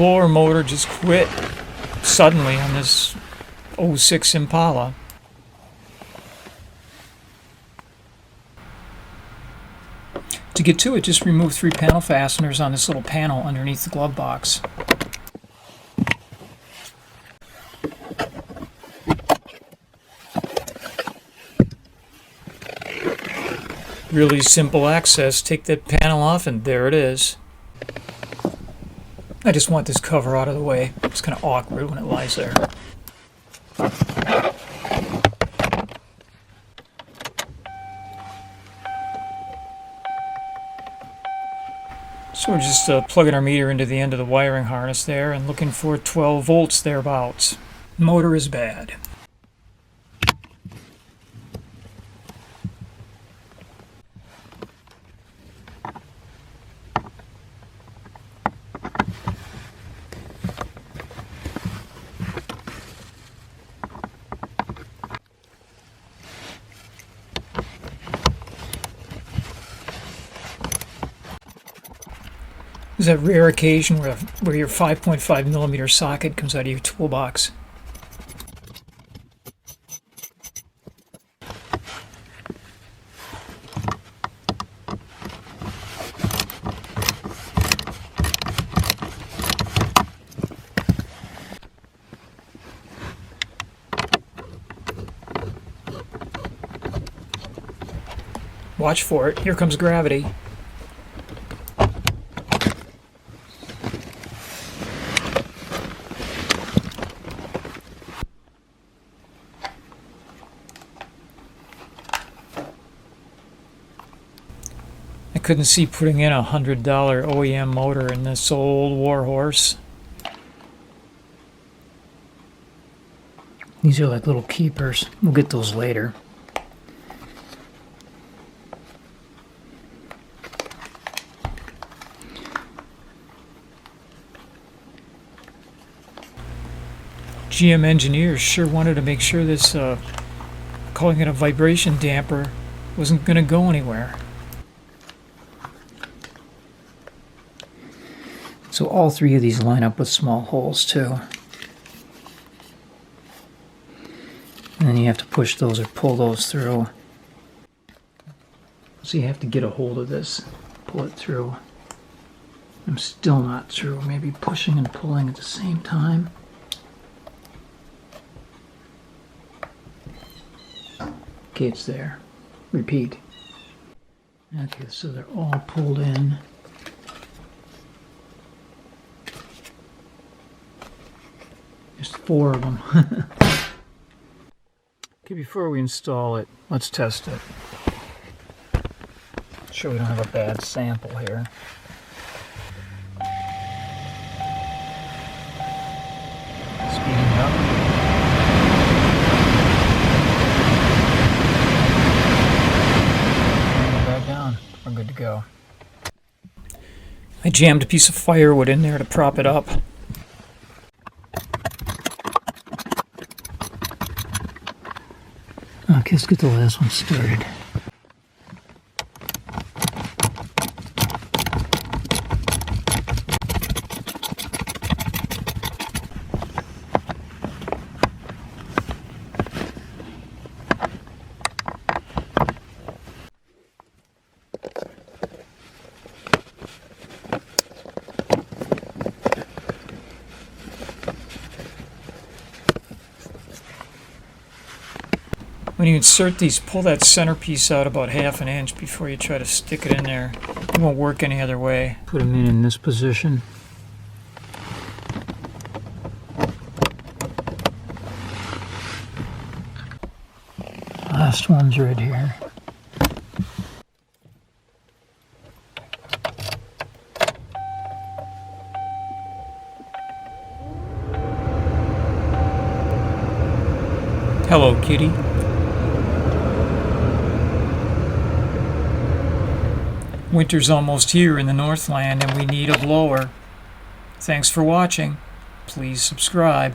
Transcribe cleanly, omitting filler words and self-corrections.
blower motor just quit suddenly on this '06 Impala. To get to it, just remove 3 panel fasteners on this little panel underneath the glove box. Really simple access. Take that panel off and there it is. I just want this cover out of the way. It's kind of awkward when it lies there. So we're just plugging our meter into the end of the wiring harness there and looking for 12 volts thereabouts. Motor is bad. There's that rare occasion where your 5.5 millimeter socket comes out of your toolbox. Watch for it. Here comes gravity. I couldn't see putting in a $100 OEM motor in this old Warhorse. These are like little keepers. We'll get those later. GM engineers sure wanted to make sure this, calling it a vibration damper, wasn't going to go anywhere. So all 3 of these line up with small holes too. And then you have to push those or pull those through. So you have to get a hold of this, pull it through. I'm still not through. Maybe pushing and pulling at the same time. Okay, it's there. Repeat. Okay, so they're all pulled in. Just 4 of them. Okay, before we install it, let's test it. Sure we don't have a bad sample here. Speeding up. And back down. We're good to go. I jammed a piece of firewood in there to prop it up. Okay, let's get the last one started. When you insert these, pull that centerpiece out about 1/2 inch before you try to stick it in there. It won't work any other way. Put them in this position. Last one's right here. Hello, kitty. Winter's almost here in the Northland and we need a blower. Thanks for watching. Please subscribe.